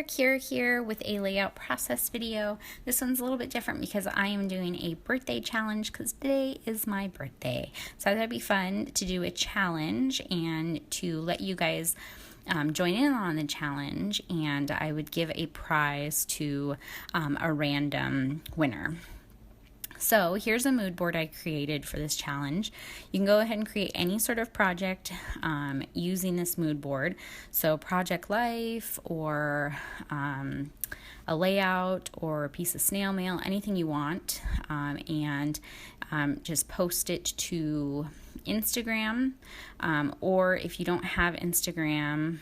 Kira here with a layout process video. This one's a little bit different because I am doing a birthday challenge because today is my birthday. So I thought it'd be fun to do a challenge and to let you guys join in on the challenge, and I would give a prize to a random winner. So here's a mood board I created for this challenge. You can go ahead and create any sort of project using this mood board. So project life or a layout or a piece of snail mail, anything you want, and just post it to Instagram, or if you don't have Instagram,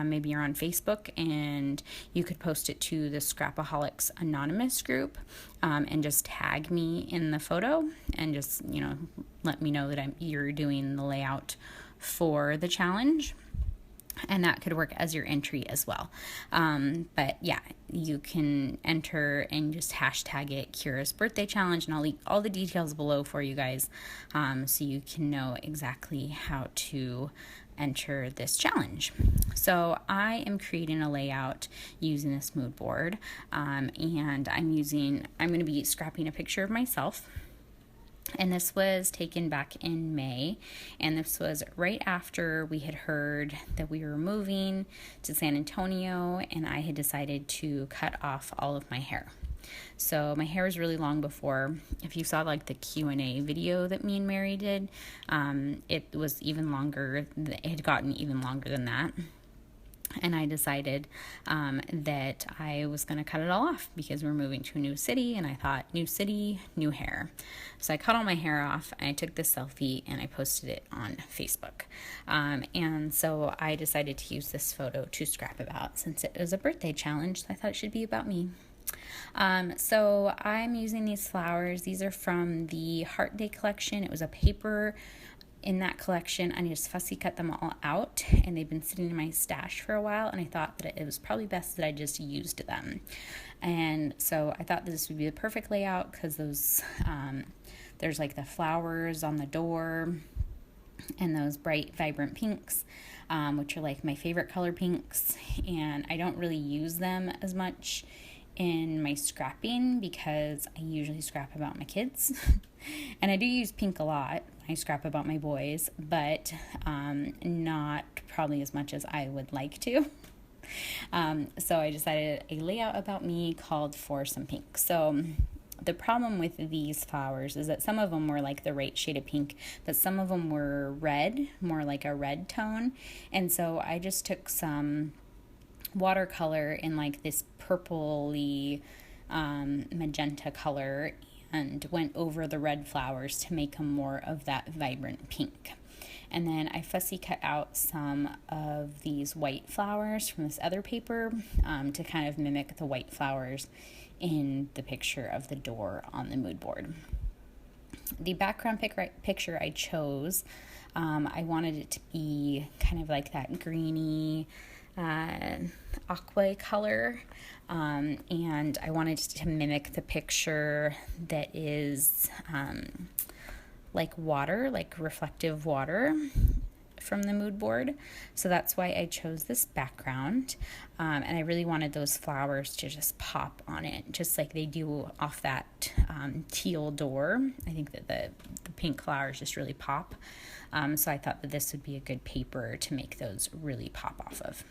maybe you're on Facebook, and you could post it to the Scrapaholics Anonymous group, and just tag me in the photo and just, let me know that you're doing the layout for the challenge. And that could work as your entry as well. But yeah, you can enter and just hashtag it Kira's birthday challenge, and I'll leave all the details below for you guys, so you can know exactly how to enter this challenge. So I am creating a layout using this mood board, and I'm going to be scrapping a picture of myself. And this was taken back in May, and this was right after we had heard that we were moving to San Antonio, and I had decided to cut off all of my hair. So my hair was really long before. If you saw like the Q&A video that me and Mary did, it was even longer. It had gotten even longer than that. And I decided that I was going to cut it all off because we're moving to a new city, and I thought, new city, new hair. So I cut all my hair off, and I took this selfie, and I posted it on Facebook. And so I decided to use this photo to scrap about since it was a birthday challenge. So I thought it should be about me. So I'm using these flowers. These are from the Heart Day collection. It was a paper in that collection. I just fussy cut them all out, and they've been sitting in my stash for a while, and I thought that it was probably best that I just used them. And so I thought this would be the perfect layout because those there's like the flowers on the door and those bright vibrant pinks, which are like my favorite color pinks, and I don't really use them as much in my scrapping because I usually scrap about my kids. And I do use pink a lot. I scrap about my boys, but not probably as much as I would like to. So I decided a layout about me called for some pink. So the problem with these flowers is that some of them were like the right shade of pink, but some of them were red, more like a red tone. And so I just took some watercolor in like this purpley magenta color and went over the red flowers to make them more of that vibrant pink. And then I fussy cut out some of these white flowers from this other paper to kind of mimic the white flowers in the picture of the door on the mood board. The background picture I chose, I wanted it to be kind of like that greeny aqua color, and I wanted to mimic the picture that is like water, like reflective water from the mood board. So that's why I chose this background, and I really wanted those flowers to just pop on it, just like they do off that teal door. I think that the pink flowers just really pop, so I thought that this would be a good paper to make those really pop off of.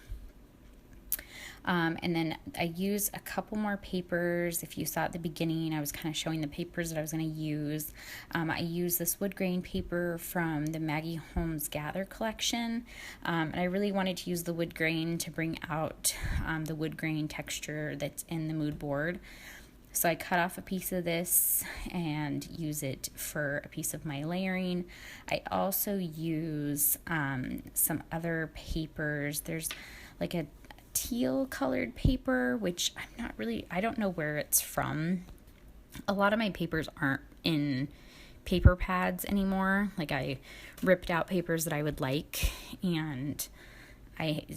And then I use a couple more papers. If you saw at the beginning, I was kind of showing the papers that I was going to use. I use this wood grain paper from the Maggie Holmes Gather collection. And I really wanted to use the wood grain to bring out the wood grain texture that's in the mood board. So I cut off a piece of this and use it for a piece of my layering. I also use some other papers. There's like a teal colored paper, which I don't know where it's from. A lot of my papers aren't in paper pads anymore. Like I ripped out papers that I would like, and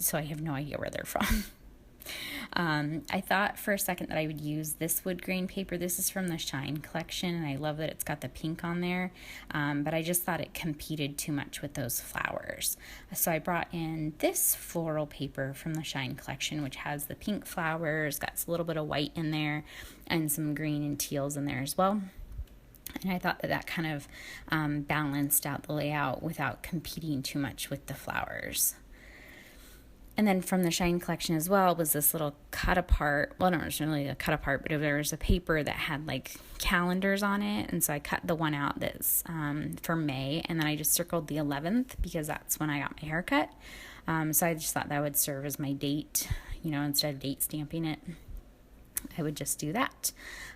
so I have no idea where they're from. I thought for a second that I would use this wood grain paper. This is from the Shine collection, and I love that it's got the pink on there, but I just thought it competed too much with those flowers. So I brought in this floral paper from the Shine collection, which has the pink flowers, got a little bit of white in there, and some green and teals in there as well. And I thought that that kind of balanced out the layout without competing too much with the flowers. And then from the Shine collection as well was this little cut apart, well, no, it wasn't really a cut apart, but there was a paper that had like calendars on it. And so I cut the one out that's for May, and then I just circled the 11th because that's when I got my haircut. So I just thought that would serve as my date, instead of date stamping it. I would just do that.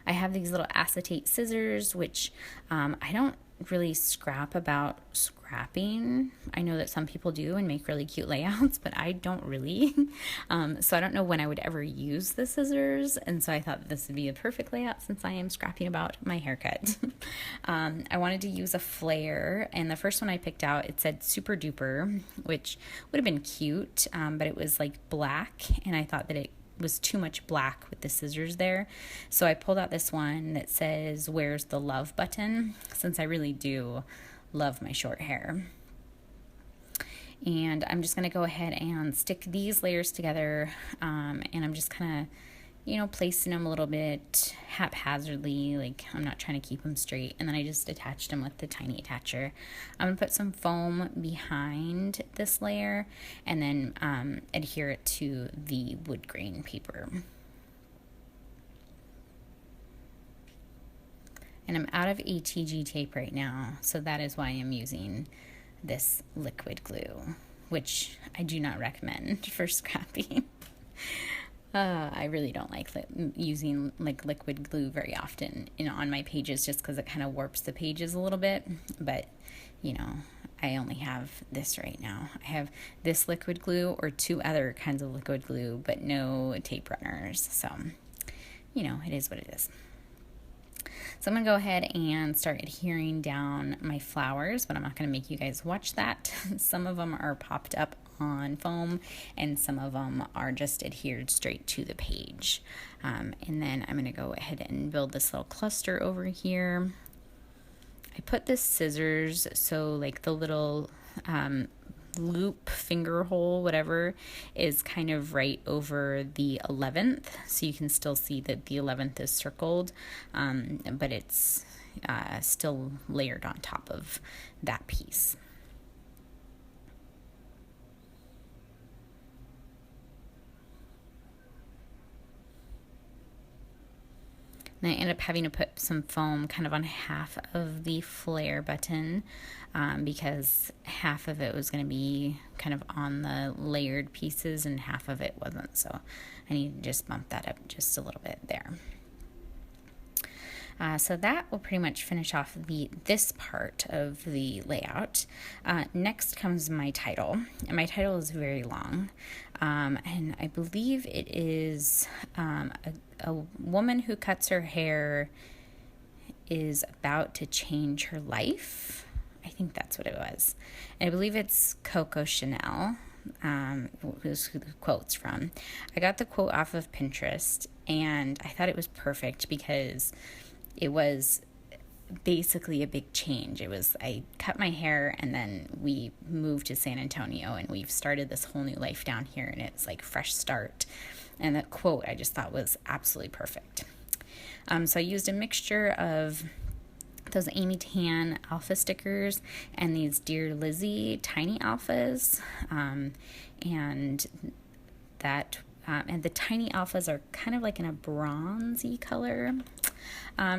I have these little acetate scissors, which I don't really scrap about scrapping. I know that some people do and make really cute layouts, but I don't really. So I don't know when I would ever use the scissors. And so I thought this would be a perfect layout since I am scrapping about my haircut. I wanted to use a flare, and the first one I picked out, it said Super Duper, which would have been cute, but it was like black, and I thought that it was too much black with the scissors there. So I pulled out this one that says, "Where's the love button?" since I really do love my short hair. And I'm just going to go ahead and stick these layers together, and I'm just kind of placing them a little bit haphazardly, like I'm not trying to keep them straight. And then I just attached them with the tiny attacher. I'm gonna put some foam behind this layer and then adhere it to the wood grain paper. And I'm out of ATG tape right now, so that is why I'm using this liquid glue, which I do not recommend for scrapping. I really don't like using like liquid glue very often on my pages, just because it kind of warps the pages a little bit. But I only have this right now. I have this liquid glue or two other kinds of liquid glue, but no tape runners. So it is what it is. So I'm going to go ahead and start adhering down my flowers, but I'm not going to make you guys watch that. Some of them are popped up on foam, and some of them are just adhered straight to the page. And then I'm going to go ahead and build this little cluster over here. I put the scissors so like the little loop, finger hole, whatever, is kind of right over the 11th, so you can still see that the 11th is circled, but it's still layered on top of that piece. And I ended up having to put some foam kind of on half of the flare button because half of it was going to be kind of on the layered pieces and half of it wasn't. So I need to just bump that up just a little bit there. So that will pretty much finish off this part of the layout. Next comes my title, and my title is very long, and I believe it is a woman who cuts her hair is about to change her life. I think that's what it was. And I believe it's Coco Chanel, who's who the quote's from. I got the quote off of Pinterest, and I thought it was perfect because it was basically a big change. I cut my hair, and then we moved to San Antonio, and we've started this whole new life down here, and it's like fresh start. And that quote I just thought was absolutely perfect. So I used a mixture of those Amy Tan alpha stickers and these Dear Lizzie tiny alphas, and the tiny alphas are kind of like in a bronzy color.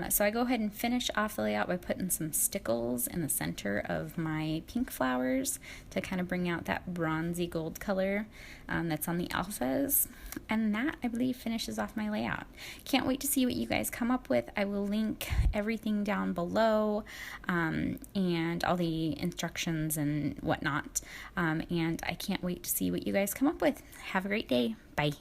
So I go ahead and finish off the layout by putting some stickles in the center of my pink flowers to kind of bring out that bronzy gold color that's on the alphas. And that, I believe, finishes off my layout. Can't wait to see what you guys come up with. I will link everything down below, and all the instructions and whatnot. And I can't wait to see what you guys come up with. Have a great day. Bye.